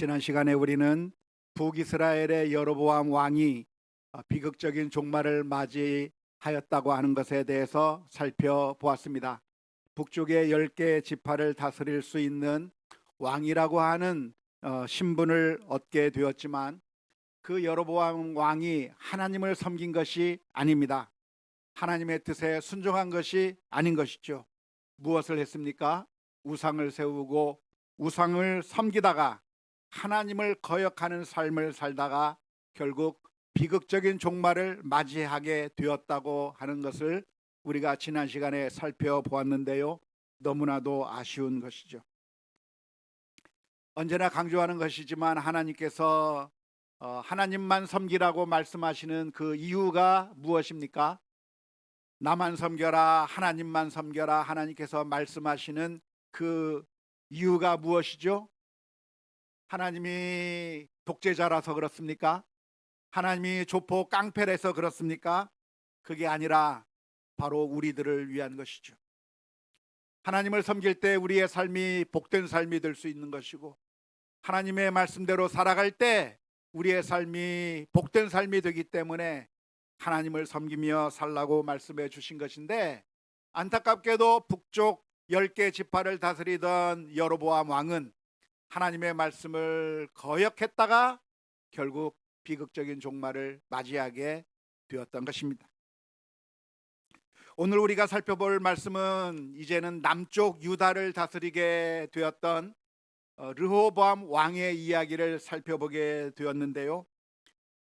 지난 시간에 우리는 북이스라엘의 여로보암 왕이 비극적인 종말을 맞이하였다고 하는 것에 대해서 살펴보았습니다. 북쪽의 10개 지파를 다스릴 수 있는 왕이라고 하는 신분을 얻게 되었지만 그 여로보암 왕이 하나님을 섬긴 것이 아닙니다. 하나님의 뜻에 순종한 것이 아닌 것이죠. 무엇을 했습니까? 우상을 세우고 우상을 섬기다가 하나님을 거역하는 삶을 살다가 결국 비극적인 종말을 맞이하게 되었다고 하는 것을 우리가 지난 시간에 살펴보았는데요. 너무나도 아쉬운 것이죠. 언제나 강조하는 것이지만 하나님께서 하나님만 섬기라고 말씀하시는 그 이유가 무엇입니까? 나만 섬겨라, 하나님만 섬겨라, 하나님께서 말씀하시는 그 이유가 무엇이죠? 하나님이 독재자라서 그렇습니까? 하나님이 조폭 깡패라서 그렇습니까? 그게 아니라 바로 우리들을 위한 것이죠. 하나님을 섬길 때 우리의 삶이 복된 삶이 될 수 있는 것이고, 하나님의 말씀대로 살아갈 때 우리의 삶이 복된 삶이 되기 때문에 하나님을 섬기며 살라고 말씀해 주신 것인데, 안타깝게도 북쪽 10개 지파를 다스리던 여로보암 왕은 하나님의 말씀을 거역했다가 결국 비극적인 종말을 맞이하게 되었던 것입니다. 오늘 우리가 살펴볼 말씀은 이제는 남쪽 유다를 다스리게 되었던 르호보암 왕의 이야기를 살펴보게 되었는데요.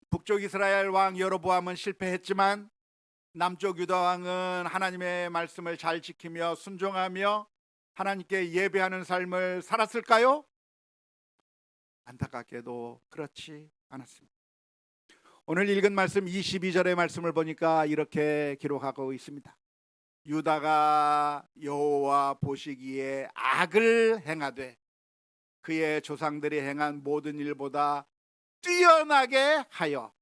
북쪽 이스라엘 왕 여로보암은 실패했지만 남쪽 유다 왕은 하나님의 말씀을 잘 지키며 순종하며 하나님께 예배하는 삶을 살았을까요? 안타깝게도 그렇지 않았습니다. 오늘 읽은 말씀 22절의 말씀을 보니까 이렇게 기록하고 있습니다. 유다가 여호와 보시기에 악을 행하되 그의 조상들이 행한 모든 일보다 뛰어나게 하여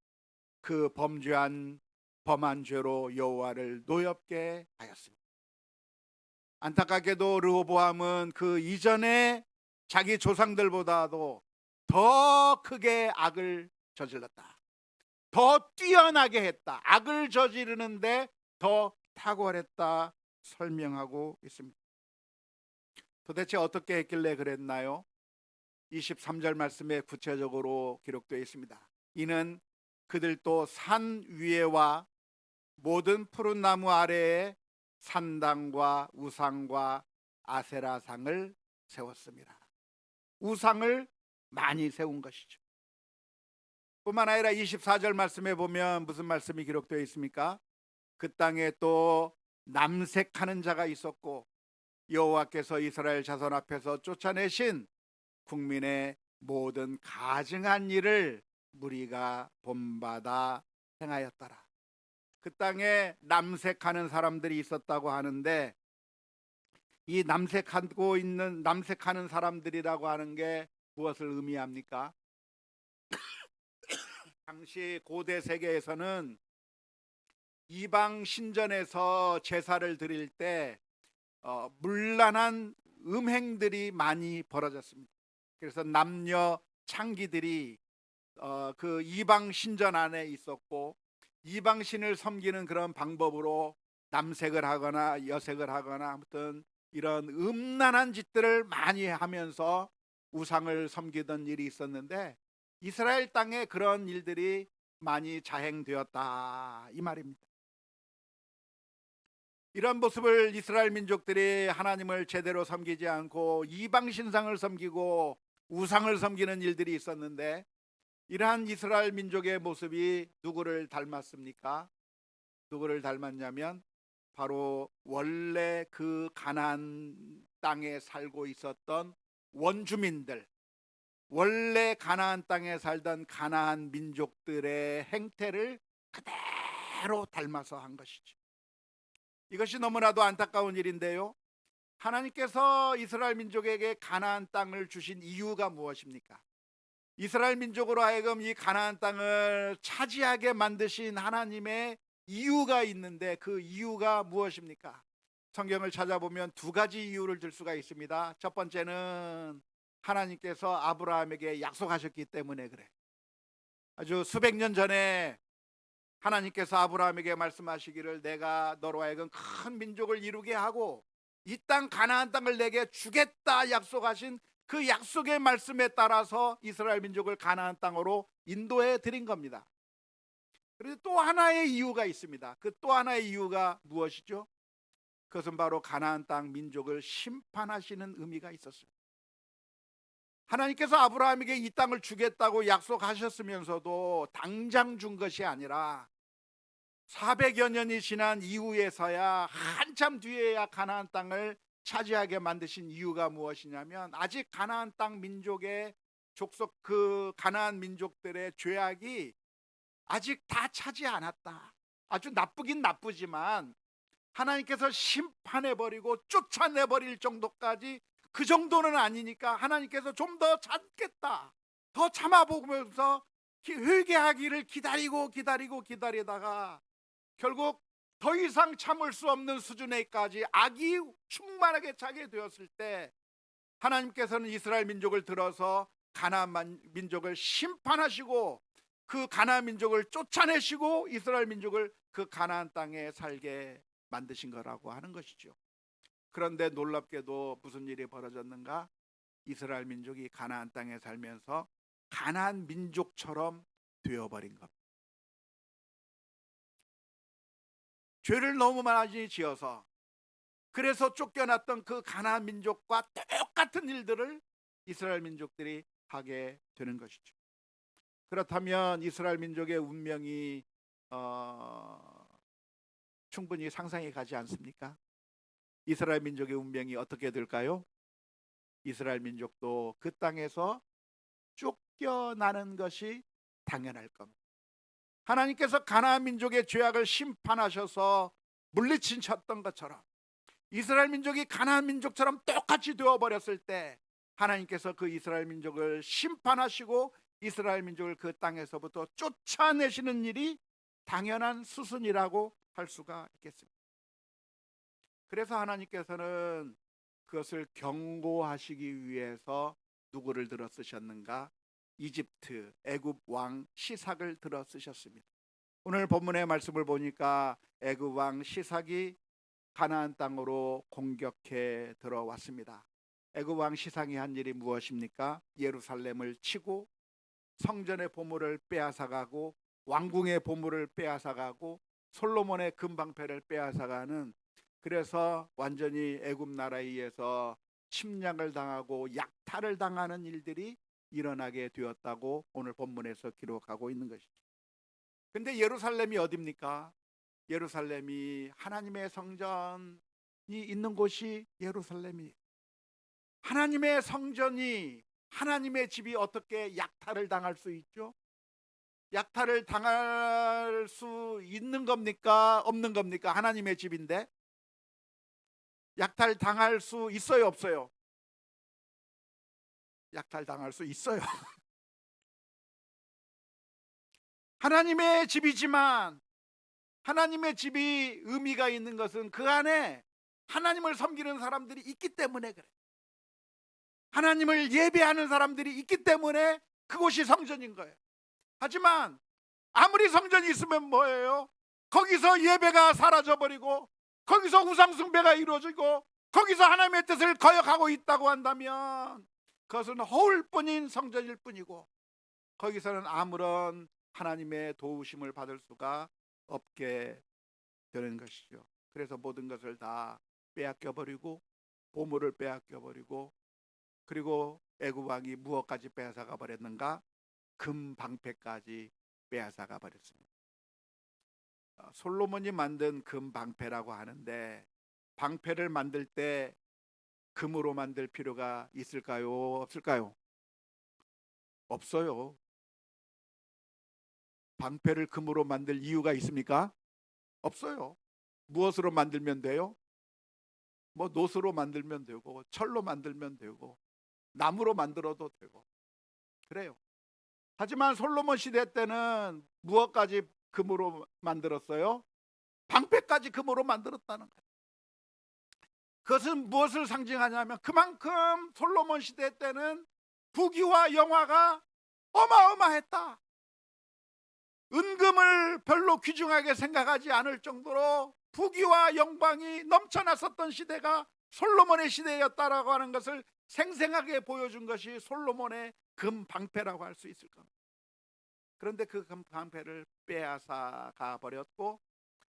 그 범한 죄로 여호와를 노엽게 하였습니다. 안타깝게도 르호보암은 그 이전에 자기 조상들보다도 더 크게 악을 저질렀다. 더 뛰어나게 했다. 악을 저지르는데 더 탁월했다 설명하고 있습니다. 도대체 어떻게 했길래 그랬나요? 23절 말씀에 구체적으로 기록되어 있습니다. 이는 그들도 산 위에와 모든 푸른 나무 아래에 산당과 우상과 아세라상을 세웠습니다. 우상을 많이 세운 것이죠. 뿐만 아니라 24절 말씀에 보면 무슨 말씀이 기록되어 있습니까? 그 땅에 또 남색하는 자가 있었고 여호와께서 이스라엘 자손 앞에서 쫓아내신 국민의 모든 가증한 일을 무리가 본받아 행하였더라. 그 땅에 남색하는 사람들이 있었다고 하는데, 이 남색하는 사람들이라고 하는 게 무엇을 의미합니까? 당시 고대 세계에서는 이방 신전에서 제사를 드릴 때 문란한 음행들이 많이 벌어졌습니다. 그래서 남녀 창기들이 그 이방 신전 안에 있었고, 이방 신을 섬기는 그런 방법으로 남색을 하거나 여색을 하거나 아무튼 이런 음란한 짓들을 많이 하면서 우상을 섬기던 일이 있었는데, 이스라엘 땅에 그런 일들이 많이 자행되었다 이 말입니다. 이런 모습을 이스라엘 민족들이 하나님을 제대로 섬기지 않고 이방 신상을 섬기고 우상을 섬기는 일들이 있었는데, 이러한 이스라엘 민족의 모습이 누구를 닮았습니까? 누구를 닮았냐면 바로 원래 그 가나안 땅에 살고 있었던 원주민들, 원래 가나안 땅에 살던 가나안 민족들의 행태를 그대로 닮아서 한 것이죠. 이것이 너무나도 안타까운 일인데요. 하나님께서 이스라엘 민족에게 가나안 땅을 주신 이유가 무엇입니까? 이스라엘 민족으로 하여금 이 가나안 땅을 차지하게 만드신 하나님의 이유가 있는데, 그 이유가 무엇입니까? 성경을 찾아보면 두 가지 이유를 들 수가 있습니다. 첫 번째는 하나님께서 아브라함에게 약속하셨기 때문에 그래. 아주 수백 년 전에 하나님께서 아브라함에게 말씀하시기를 내가 너로 하여금 큰 민족을 이루게 하고 이 땅 가나안 땅을 내게 주겠다 약속하신 그 약속의 말씀에 따라서 이스라엘 민족을 가나안 땅으로 인도해 드린 겁니다. 그런데 또 하나의 이유가 있습니다. 그 또 하나의 이유가 무엇이죠? 그것은 바로 가나안 땅 민족을 심판하시는 의미가 있었어요. 하나님께서 아브라함에게 이 땅을 주겠다고 약속하셨으면서도 당장 준 것이 아니라 400여 년이 지난 이후에서야 한참 뒤에야 가나안 땅을 차지하게 만드신 이유가 무엇이냐면 아직 가나안 땅 민족의 족속 그 가나안 민족들의 죄악이 아직 다 차지 않았다. 아주 나쁘긴 나쁘지만 하나님께서 심판해버리고 쫓아내버릴 정도까지 그 정도는 아니니까 하나님께서 좀 더 참겠다, 더 참아보면서 회개하기를 기다리다가 결국 더 이상 참을 수 없는 수준에까지 악이 충만하게 차게 되었을 때 하나님께서는 이스라엘 민족을 들어서 가나안 민족을 심판하시고 그 가나안 민족을 쫓아내시고 이스라엘 민족을 그 가나안 땅에 살게 만드신 거라고 하는 것이죠. 그런데 놀랍게도 무슨 일이 벌어졌는가? 이스라엘 민족이 가나안 땅에 살면서 가나안 민족처럼 되어버린 겁니다. 죄를 너무 많이 지어서 그래서 쫓겨났던 그 가나안 민족과 똑같은 일들을 이스라엘 민족들이 하게 되는 것이죠. 그렇다면 이스라엘 민족의 운명이 충분히 상상이 가지 않습니까? 이스라엘 민족의 운명이 어떻게 될까요? 이스라엘 민족도 그 땅에서 쫓겨나는 것이 당연할 겁니다. 하나님께서 가나안 민족의 죄악을 심판하셔서 물리치셨던 것처럼 이스라엘 민족이 가나안 민족처럼 똑같이 되어버렸을 때 하나님께서 그 이스라엘 민족을 심판하시고 이스라엘 민족을 그 땅에서부터 쫓아내시는 일이 당연한 수순이라고 할 수가 있겠습니다. 그래서 하나님께서는 그것을 경고하시기 위해서 누구를 들어 쓰셨는가? 이집트 애굽 왕 시삭을 들어 쓰셨습니다. 오늘 본문의 말씀을 보니까 애굽 왕 시삭이 가나안 땅으로 공격해 들어왔습니다. 애굽 왕 시삭이 한 일이 무엇입니까? 예루살렘을 치고 성전의 보물을 빼앗아가고 왕궁의 보물을 빼앗아가고 솔로몬의 금방패를 빼앗아가는, 그래서 완전히 애굽 나라에 의해서 침략을 당하고 약탈을 당하는 일들이 일어나게 되었다고 오늘 본문에서 기록하고 있는 것이죠. 근데 예루살렘이 어디입니까? 예루살렘이 하나님의 성전이 있는 곳이 예루살렘이, 하나님의 성전이, 하나님의 집이 어떻게 약탈을 당할 수 있죠? 약탈을 당할 수 있는 겁니까? 없는 겁니까? 하나님의 집인데 약탈 당할 수 있어요, 없어요? 약탈 당할 수 있어요. 하나님의 집이지만 하나님의 집이 의미가 있는 것은 그 안에 하나님을 섬기는 사람들이 있기 때문에 그래. 하나님을 예배하는 사람들이 있기 때문에 그곳이 성전인 거예요. 하지만 아무리 성전이 있으면 뭐예요? 거기서 예배가 사라져버리고 거기서 우상숭배가 이루어지고 거기서 하나님의 뜻을 거역하고 있다고 한다면 그것은 허울뿐인 성전일 뿐이고 거기서는 아무런 하나님의 도우심을 받을 수가 없게 되는 것이죠. 그래서 모든 것을 다 빼앗겨버리고 보물을 빼앗겨버리고, 그리고 애굽 왕이 무엇까지 빼앗아가 버렸는가? 금방패까지 빼앗아가 버렸습니다. 솔로몬이 만든 금방패라고 하는데 방패를 만들 때 금으로 만들 필요가 있을까요? 없을까요? 없어요. 방패를 금으로 만들 이유가 있습니까? 없어요. 무엇으로 만들면 돼요? 뭐 노스로 만들면 되고 철로 만들면 되고 나무로 만들어도 되고 그래요. 하지만 솔로몬 시대 때는 무엇까지 금으로 만들었어요? 방패까지 금으로 만들었다는 거예요. 그것은 무엇을 상징하냐면 그만큼 솔로몬 시대 때는 부귀와 영화가 어마어마했다. 은금을 별로 귀중하게 생각하지 않을 정도로 부귀와 영광이 넘쳐났었던 시대가 솔로몬의 시대였다라고 하는 것을 생생하게 보여준 것이 솔로몬의 금 방패라고 할 수 있을 겁니다. 그런데 그 금 방패를 빼앗아 가버렸고,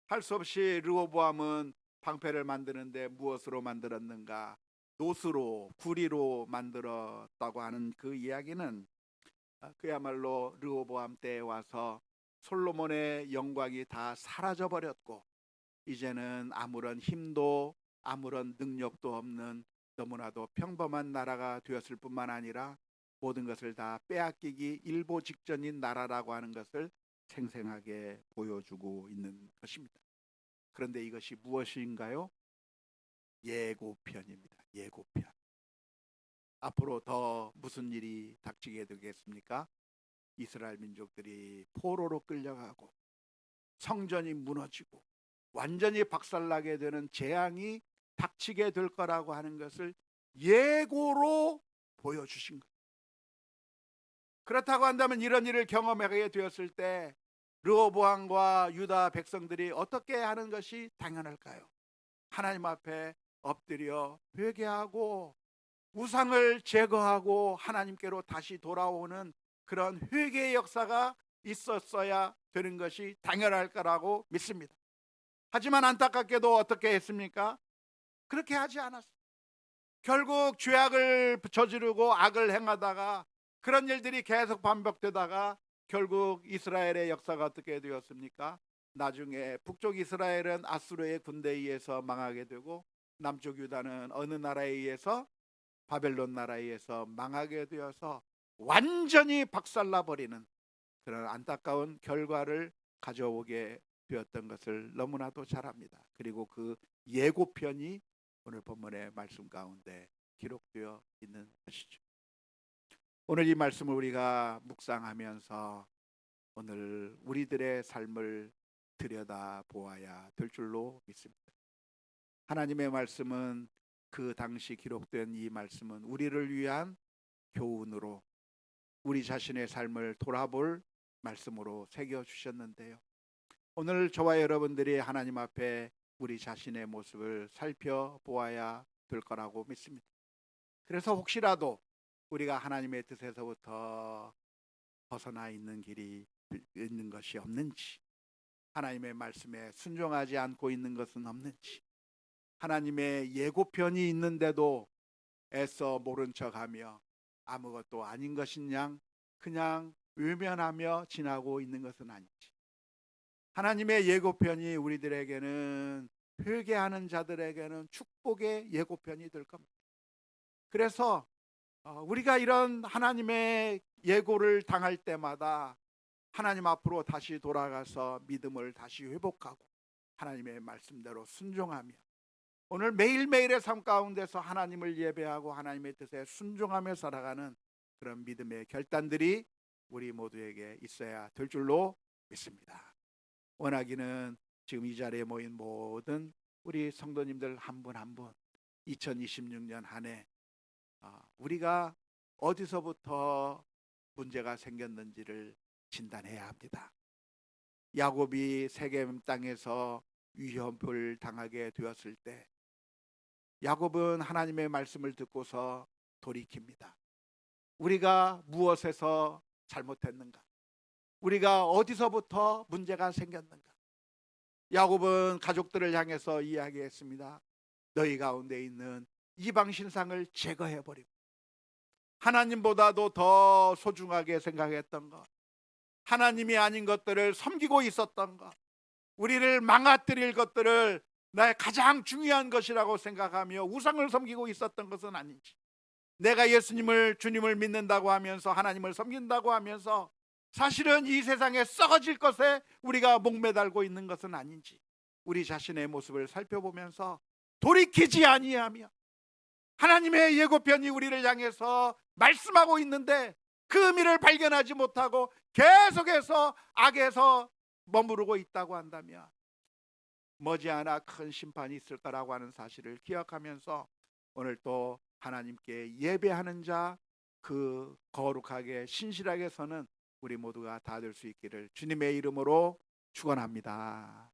할 수 없이 르호보암은 방패를 만드는데 무엇으로 만들었는가? 노스로, 구리로 만들었다고 하는 그 이야기는 그야말로 르호보암 때에 와서 솔로몬의 영광이 다 사라져 버렸고, 이제는 아무런 힘도 아무런 능력도 없는 너무나도 평범한 나라가 되었을 뿐만 아니라 모든 것을 다 빼앗기기 일보 직전인 나라라고 하는 것을 생생하게 보여주고 있는 것입니다. 그런데 이것이 무엇인가요? 예고편입니다. 예고편. 앞으로 더 무슨 일이 닥치게 되겠습니까? 이스라엘 민족들이 포로로 끌려가고 성전이 무너지고 완전히 박살나게 되는 재앙이 닥치게 될 거라고 하는 것을 예고로 보여주신 거예요. 그렇다고 한다면 이런 일을 경험하게 되었을 때 르호보암과 유다 백성들이 어떻게 하는 것이 당연할까요? 하나님 앞에 엎드려 회개하고 우상을 제거하고 하나님께로 다시 돌아오는 그런 회개의 역사가 있었어야 되는 것이 당연할 거라고 믿습니다. 하지만 안타깝게도 어떻게 했습니까? 그렇게 하지 않았어요. 결국 죄악을 저지르고 악을 행하다가 그런 일들이 계속 반복되다가 결국 이스라엘의 역사가 어떻게 되었습니까? 나중에 북쪽 이스라엘은 아수르의 군대에 의해서 망하게 되고 남쪽 유다는 어느 나라에 의해서, 바벨론 나라에 의해서 망하게 되어서 완전히 박살나 버리는 그런 안타까운 결과를 가져오게 되었던 것을 너무나도 잘 압니다. 그리고 그 예고편이 오늘 본문의 말씀 가운데 기록되어 있는 것이죠. 오늘 이 말씀을 우리가 묵상하면서 오늘 우리들의 삶을 들여다 보아야 될 줄로 믿습니다. 하나님의 말씀은, 그 당시 기록된 이 말씀은 우리를 위한 교훈으로 우리 자신의 삶을 돌아볼 말씀으로 새겨주셨는데요, 오늘 저와 여러분들이 하나님 앞에 우리 자신의 모습을 살펴보아야 될 거라고 믿습니다. 그래서 혹시라도 우리가 하나님의 뜻에서부터 벗어나 있는 길이 있는 것이 없는지, 하나님의 말씀에 순종하지 않고 있는 것은 없는지, 하나님의 예고편이 있는데도 애써 모른 척하며 아무것도 아닌 것인 양 그냥 외면하며 지나고 있는 것은 아닌지, 하나님의 예고편이 우리들에게는, 회개하는 자들에게는 축복의 예고편이 될 겁니다. 그래서 우리가 이런 하나님의 예고를 당할 때마다 하나님 앞으로 다시 돌아가서 믿음을 다시 회복하고 하나님의 말씀대로 순종하며 오늘 매일매일의 삶 가운데서 하나님을 예배하고 하나님의 뜻에 순종하며 살아가는 그런 믿음의 결단들이 우리 모두에게 있어야 될 줄로 믿습니다. 원하기는 지금 이 자리에 모인 모든 우리 성도님들 한 분 한 분 2026년 한 해 우리가 어디서부터 문제가 생겼는지를 진단해야 합니다. 야곱이 세겜 땅에서 위협을 당하게 되었을 때 야곱은 하나님의 말씀을 듣고서 돌이킵니다. 우리가 무엇에서 잘못했는가? 우리가 어디서부터 문제가 생겼는가? 야곱은 가족들을 향해서 이야기했습니다. 너희 가운데 있는 이방 신상을 제거해버리고 하나님보다도 더 소중하게 생각했던 것, 하나님이 아닌 것들을 섬기고 있었던 것, 우리를 망가뜨릴 것들을 나의 가장 중요한 것이라고 생각하며 우상을 섬기고 있었던 것은 아닌지, 내가 예수님을, 주님을 믿는다고 하면서 하나님을 섬긴다고 하면서 사실은 이 세상에 썩어질 것에 우리가 목매달고 있는 것은 아닌지 우리 자신의 모습을 살펴보면서 돌이키지 아니하며 하나님의 예고편이 우리를 향해서 말씀하고 있는데 그 의미를 발견하지 못하고 계속해서 악에서 머무르고 있다고 한다면 머지않아 큰 심판이 있을 거라고 하는 사실을 기억하면서 오늘 또 하나님께 예배하는 자, 그 거룩하게 신실하게 서는 우리 모두가 다 될 수 있기를 주님의 이름으로 축원합니다.